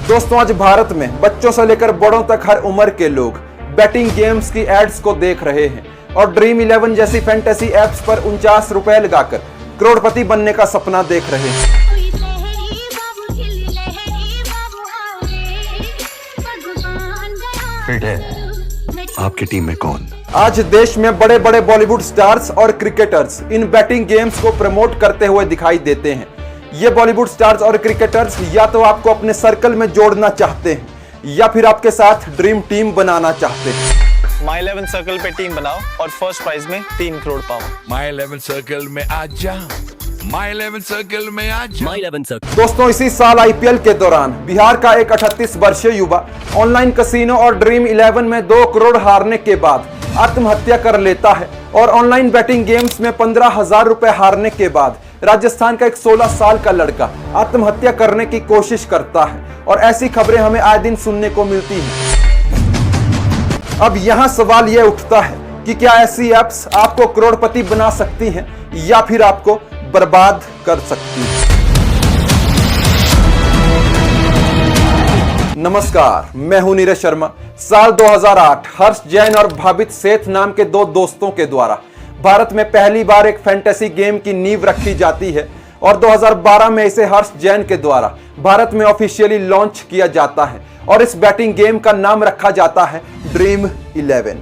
दोस्तों आज भारत में बच्चों से लेकर बड़ों तक हर उम्र के लोग बैटिंग गेम्स की एड्स को देख रहे हैं और ड्रीम 11 जैसी फैंटेसी एप्स पर 49 रुपए लगाकर करोड़पति बनने का सपना देख रहे हैं। आपकी टीम में कौन? आज देश में बड़े बड़े बॉलीवुड स्टार्स और क्रिकेटर्स इन बैटिंग गेम्स को प्रमोट करते हुए दिखाई देते हैं। ये बॉलीवुड स्टार्स और क्रिकेटर्स या तो आपको अपने सर्कल में जोड़ना चाहते हैं या फिर आपके साथ ड्रीम टीम बनाना चाहते हैं। माई 11 सर्कल पे टीम बनाओ और फर्स्ट प्राइज में 3 करोड़ पाओ। माई 11 सर्कल में आ जा, माई 11 सर्कल में आ जा। माई 11 सर्कल। दोस्तों इसी साल आईपीएल के दौरान बिहार का एक 38 वर्षीय युवा ऑनलाइन कसिनो और ड्रीम 11 में 2 करोड़ हारने के बाद आत्महत्या कर लेता है और ऑनलाइन बैटिंग गेम्स में 15,000 रुपए हारने के बाद राजस्थान का एक 16 साल का लड़का आत्महत्या करने की कोशिश करता है और ऐसी खबरें हमें आए दिन सुनने को मिलती हैं। अब यहाँ सवाल यह उठता है कि क्या ऐसी एप्स आपको करोड़पति बना सकती हैं या फिर आपको बर्बाद कर सकती हैं। नमस्कार, मैं हूं नीरज शर्मा। साल 2008 हर्ष जैन और भाबित सेठ नाम के 2 दोस्तों के द्वारा भारत में पहली बार एक फैंटेसी गेम की नींव रखी जाती है और 2012 में इसे हर्ष जैन के द्वारा भारत में ऑफिशियली लॉन्च किया जाता है और इस बैटिंग गेम का नाम रखा जाता है ड्रीम 11।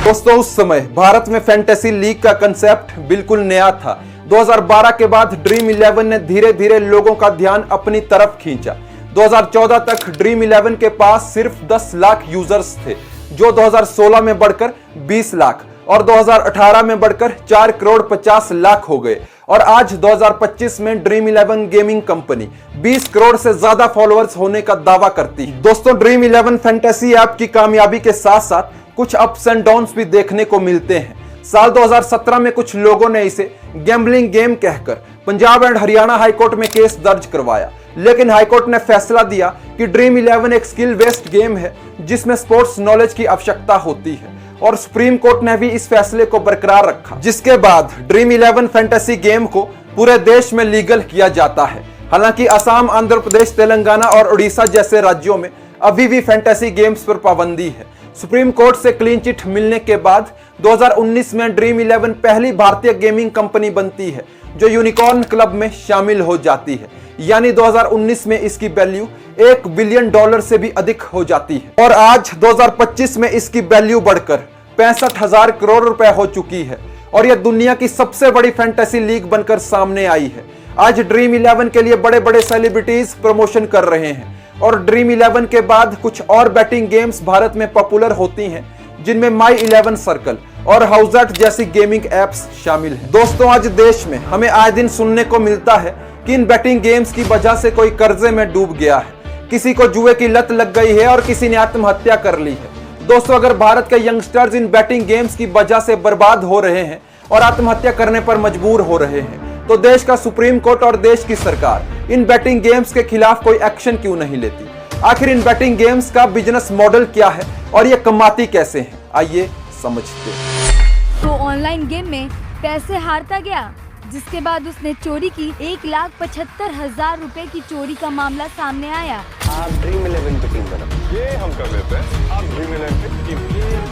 दोस्तों उस समय भारत में फैंटेसी लीग का कंसेप्ट बिल्कुल नया था। 2012 के बाद ड्रीम 11 ने धीरे धीरे लोगों का ध्यान अपनी तरफ खींचा। 2014 तक ड्रीम 11 के पास सिर्फ 10 लाख यूजर्स थे, जो 2016 में बढ़कर 20 लाख और 2018 में बढ़कर 4 करोड़ 50 लाख हो गए और आज 2025 में ड्रीम 11 गेमिंग कंपनी 20 करोड़ से ज्यादा फॉलोअर्स होने का दावा करती है। दोस्तों ड्रीम 11 फैंटेसी ऐप की कामयाबी के साथ साथ कुछ अप्स एंड डाउन्स भी देखने को मिलते हैं। साल 2017 में कुछ लोगों ने इसे गैम्बलिंग गेम कहकर पंजाब एंड हरियाणा हाईकोर्ट में केस दर्ज करवाया, लेकिन हाईकोर्ट ने फैसला दिया कि ड्रीम 11 एक स्किल बेस्ड गेम है जिसमें स्पोर्ट्स नॉलेज की आवश्यकता होती है और सुप्रीम कोर्ट ने भी इस फैसले को बरकरार रखा, जिसके बाद ड्रीम 11 फैंटेसी गेम को पूरे देश में लीगल किया जाता है। हालांकि असम, आंध्र प्रदेश, तेलंगाना और उड़ीसा जैसे राज्यों में अभी भी फैंटेसी गेम्स पर पाबंदी है। सुप्रीम कोर्ट से क्लीन चिट मिलने के बाद 2019 में ड्रीम 11 पहली भारतीय गेमिंग कंपनी बनती है जो यूनिकॉर्न क्लब में शामिल हो जाती है, यानी 2019 में इसकी वैल्यू $1 बिलियन से भी अधिक हो जाती है और आज 2025 में इसकी वैल्यू बढ़कर 65,000 करोड़ रुपए हो चुकी है और यह दुनिया की सबसे बड़ी फैंटेसी लीग बनकर सामने आई है। आज ड्रीम 11 के लिए बड़े बड़े सेलिब्रिटीज प्रमोशन कर रहे हैं और ड्रीम 11 के बाद कुछ और बैटिंग गेम्स भारत में पॉपुलर होती हैं, जिनमें माई 11 सर्कल और हाउसट जैसी गेमिंग एप्स शामिल हैं। दोस्तों आज देश में हमें आए दिन सुनने को मिलता है कि इन बैटिंग गेम्स की वजह से कोई कर्जे में डूब गया है, किसी को जुए की लत लग गई है और किसी ने आत्महत्या कर ली है। दोस्तों अगर भारत के यंगस्टर्स इन बैटिंग गेम्स की वजह से बर्बाद हो रहे हैं और आत्महत्या करने पर मजबूर हो रहे हैं, तो देश का सुप्रीम कोर्ट और देश की सरकार इन बैटिंग गेम्स के खिलाफ कोई एक्शन क्यों नहीं लेती? आखिर इन बैटिंग गेम्स का बिजनेस मॉडल क्या है और ये कमाती कैसे हैं? आइए समझते हैं। तो ऑनलाइन गेम में पैसे हारता गया, जिसके बाद उसने चोरी की। 1,75,000 रुपए की चोरी का मामला सामने आया। आप ड्रीम 11 पे टीम बनाओ। ये हम कर लेते हैं। आप ड्रीम 11 पे टीम।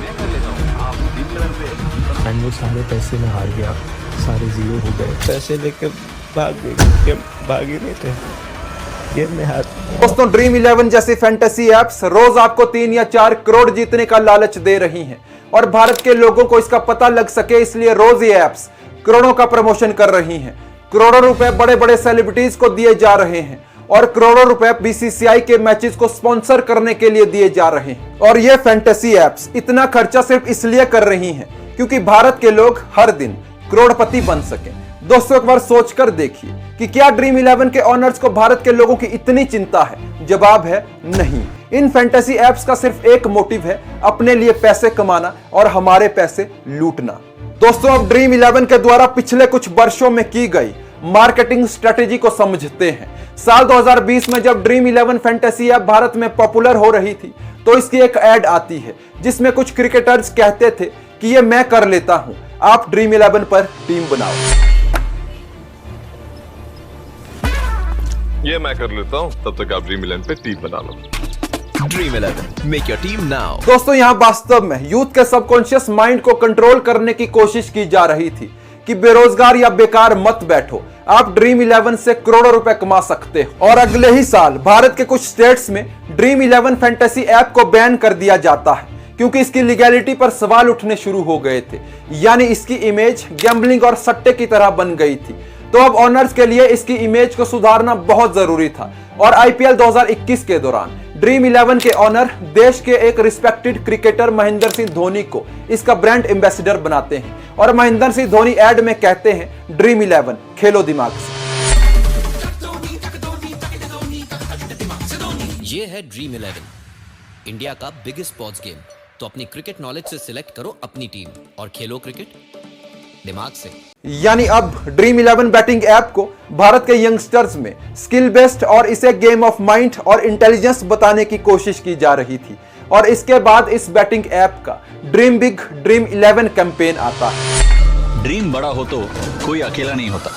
मैं कर लेता हूँ, आप ड्रीम 11 पे। वो सारे पैसे में हार गया, सारे जीरो हो गए। पैसे लेके भाग ही नहीं थे गेम में हार। दोस्तों ड्रीम 11 जैसी फैंटेसी एप्स रोज आपको 3 या 4 करोड़ जीतने का लालच दे रही हैं और भारत के लोगों को इसका पता लग सके इसलिए रोज ये एप्स करोड़ों का प्रमोशन कर रही हैं। करोड़ों रुपए बड़े बड़े सेलिब्रिटीज को दिए जा रहे हैं और करोड़ों रुपए बीसीसीआई के मैचेस को स्पॉन्सर करने के लिए दिए जा रहे हैं और ये फैंटेसी एप्स इतना खर्चा सिर्फ इसलिए कर रही हैं क्योंकि भारत के लोग हर दिन करोड़पति बन सके। दोस्तों एक बार सोचकर देखिए कि क्या ड्रीम 11 के ऑनर्स को भारत के लोगों की इतनी चिंता है? जवाब है नहीं। इन फैंटेसी एप्स का सिर्फ एक मोटिव है, अपने लिए पैसे कमाना और हमारे पैसे लूटना। दोस्तों अब ड्रीम 11 के द्वारा पिछले कुछ वर्षों में की गई मार्केटिंग स्ट्रेटेजी को समझते हैं। साल 2020 में जब ड्रीम 11 फैंटेसी ऐप भारत में पॉपुलर हो रही थी तो इसकी एक ऐड आती है जिसमें कुछ क्रिकेटर्स कहते थे कि ये मैं कर लेता हूं, आप ड्रीम 11 पर टीम बनाओ। ये मैं कर लेता हूँ, तब तक आप ड्रीम 11 पे टीम बना लो। Dream 11, make your team now. दोस्तों यहाँ वास्तव में यूथ के सबकॉन्शियस माइंड को कंट्रोल करने की कोशिश की जा रही थी कि बेरोजगार या बेकार मत बैठो, आप ड्रीम 11 से करोड़ों रुपए कमा सकते हो। और अगले ही साल भारत के कुछ स्टेट्स में ड्रीम 11 फैंटेसी ऐप को बैन कर दिया जाता है क्योंकि इसकी लीगैलिटी पर सवाल उठने शुरू हो गए थे, यानी इसकी इमेज गैम्बलिंग और सट्टे की तरह बन गई थी। तो अब ओनर्स के लिए इसकी इमेज को सुधारना बहुत जरूरी था और आईपीएल 2021 के दौरान ड्रीम 11 के ओनर देश के एक रिस्पेक्टेड क्रिकेटर महेंद्र सिंह धोनी को इसका ब्रांड एम्बेसडर बनाते हैं और महेंद्र सिंह धोनी एड में कहते हैं ड्रीम 11 खेलो दिमाग से। ये है ड्रीम 11, इंडिया का बिगेस्ट स्पोर्ट्स गेम। तो अपनी क्रिकेट नॉलेज से सिलेक्ट करो अपनी टीम और खेलो क्रिकेट दिमाग से। यानी अब ड्रीम 11 बैटिंग ऐप को भारत के यंगस्टर्स में स्किल बेस्ड और इसे गेम ऑफ माइंड और इंटेलिजेंस बताने की कोशिश की जा रही थी और इसके बाद इस बैटिंग ऐप का ड्रीम बिग ड्रीम 11 कैंपेन आता है। ड्रीम बड़ा हो तो कोई अकेला नहीं होता,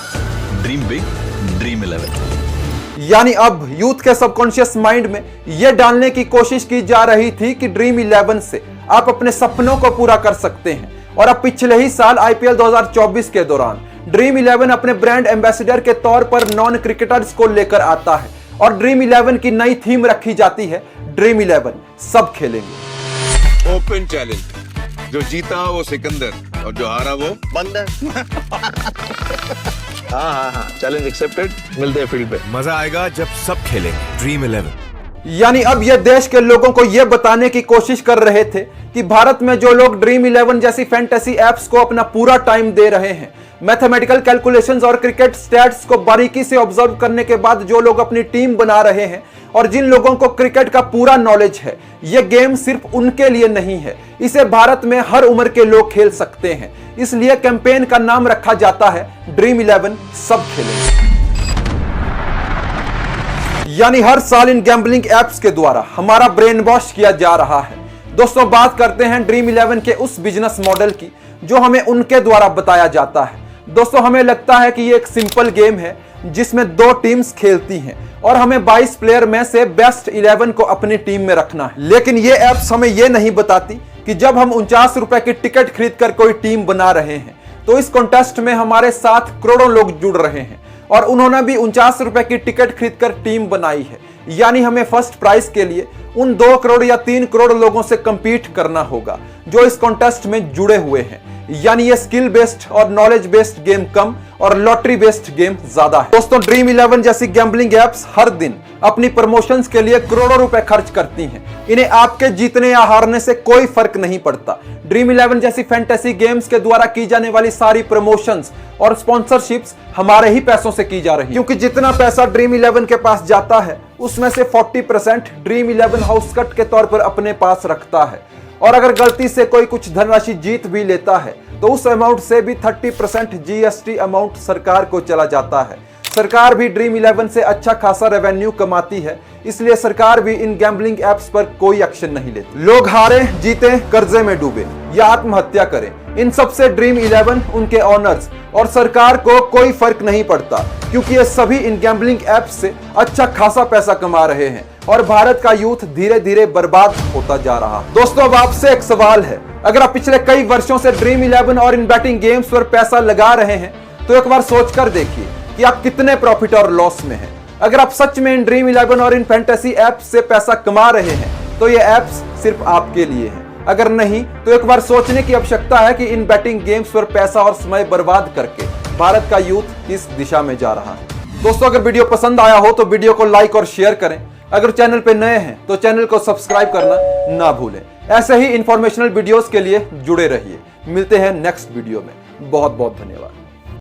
ड्रीम बिग ड्रीम 11। यानी अब यूथ के सबकॉन्शियस माइंड में यह डालने की कोशिश की जा रही थी कि ड्रीम 11 से आप अपने सपनों को पूरा कर सकते हैं। और अब पिछले ही साल आईपीएल 2024 के दौरान ड्रीम 11 अपने ब्रांड एम्बेसडर के तौर पर नॉन क्रिकेटर्स को लेकर आता है और ड्रीम 11 की नई थीम रखी जाती है ड्रीम 11 सब खेलेंगे। ओपन चैलेंज, जो जीता वो सिकंदर और जो हारा वो बंदर। हाँ, चैलेंज एक्सेप्टेड। मिलते हैं फील्ड पे। मजा आएगा जब सब खेलेंगे ड्रीम 11। यानी अब यह देश के लोगों को यह बताने की कोशिश कर रहे थे कि भारत में जो लोग ड्रीम 11 जैसी फैंटेसी एप्स को अपना पूरा टाइम दे रहे हैं, मैथमेटिकल कैलकुलेशंस और क्रिकेट स्टैट्स को बारीकी से ऑब्जर्व करने के बाद जो लोग अपनी टीम बना रहे हैं और जिन लोगों को क्रिकेट का पूरा नॉलेज है, यह गेम सिर्फ उनके लिए नहीं है, इसे भारत में हर उम्र के लोग खेल सकते हैं। इसलिए कैंपेन का नाम रखा जाता है ड्रीम 11 सब खेलेंगे। यानी हर साल इन गैम्बलिंग एप्स के द्वारा हमारा ब्रेन वॉश किया जा रहा है। दोस्तों बात करते हैं ड्रीम 11 के उस बिजनेस मॉडल की जो हमें उनके द्वारा बताया जाता है। दोस्तों हमें लगता है कि ये एक सिंपल गेम है जिसमें 2 टीम्स खेलती हैं और हमें 22 प्लेयर में से बेस्ट 11 को अपनी टीम में रखना है। लेकिन ये एप्स हमें ये नहीं बताती कि जब हम 49 रुपए की टिकट खरीद कर कोई टीम बना रहे हैं तो इस कॉन्टेस्ट में हमारे साथ करोड़ों लोग जुड़ रहे हैं और उन्होंने भी 49 रुपए की टिकट खरीदकर टीम बनाई है। यानी हमें फर्स्ट प्राइज के लिए उन 2 करोड़ या 3 करोड़ लोगों से कंपीट करना होगा जो इस कॉन्टेस्ट में जुड़े हुए हैं। यानी ये स्किल बेस्ड और नॉलेज बेस्ड गेम कम और लॉटरी बेस्ड गेम ज्यादा है। दोस्तों ड्रीम 11 जैसी गैम्बलिंग एप्स हर दिन अपनी प्रमोशंस के लिए करोड़ों रुपए खर्च करती हैं। इन्हें आपके जीतने या हारने से कोई फर्क नहीं पड़ता। ड्रीम 11 जैसी फैंटेसी गेम्स के द्वारा की जाने वाली सारी प्रमोशंस और स्पॉन्सरशिप्स हमारे ही पैसों से की जा रही है, क्योंकि जितना पैसा ड्रीम 11 के पास जाता है उसमें से 40% ड्रीम 11 हाउस कट के तौर पर अपने पास रखता है और अगर गलती से कोई कुछ धनराशि जीत भी लेता है तो उस अमाउंट से भी 30% जीएसटी अमाउंट सरकार को चला जाता है। सरकार भी ड्रीम 11 से अच्छा खासा रेवेन्यू कमाती है, इसलिए सरकार भी इन गैम्बलिंग एप्स पर कोई एक्शन नहीं लेती। लोग हारे जीते कर्जे में डूबे या आत्महत्या करें, इन सब से ड्रीम 11 उनके ओनर्स और सरकार को कोई फर्क नहीं पड़ता, क्योंकि ये सभी इन गैम्बलिंग एप्स से अच्छा खासा पैसा कमा रहे हैं और भारत का यूथ धीरे धीरे बर्बाद होता जा रहा है। दोस्तों अब आपसे एक सवाल है, अगर आप पिछले कई वर्षों से ड्रीम 11 और इन बैटिंग गेम्स पर पैसा लगा रहे हैं तो एक बार सोचकर देखिए कि आप कितने प्रॉफिट और लॉस में हैं। अगर आप सच में इन ड्रीम 11 और इन फैंटेसी एप्स से पैसा कमा रहे हैं तो ये एप्स सिर्फ आपके लिए हैं। अगर नहीं तो एक बार सोचने की आवश्यकता है कि इन बैटिंग गेम्स पर पैसा और समय बर्बाद करके भारत का यूथ किस दिशा में जा रहा है। दोस्तों अगर वीडियो पसंद आया हो तो वीडियो को लाइक और शेयर करें। अगर चैनल पे नए हैं तो चैनल को सब्सक्राइब करना ना भूलें। ऐसे ही इंफॉर्मेशनल वीडियोस के लिए जुड़े रहिए। मिलते हैं नेक्स्ट वीडियो में। बहुत बहुत धन्यवाद।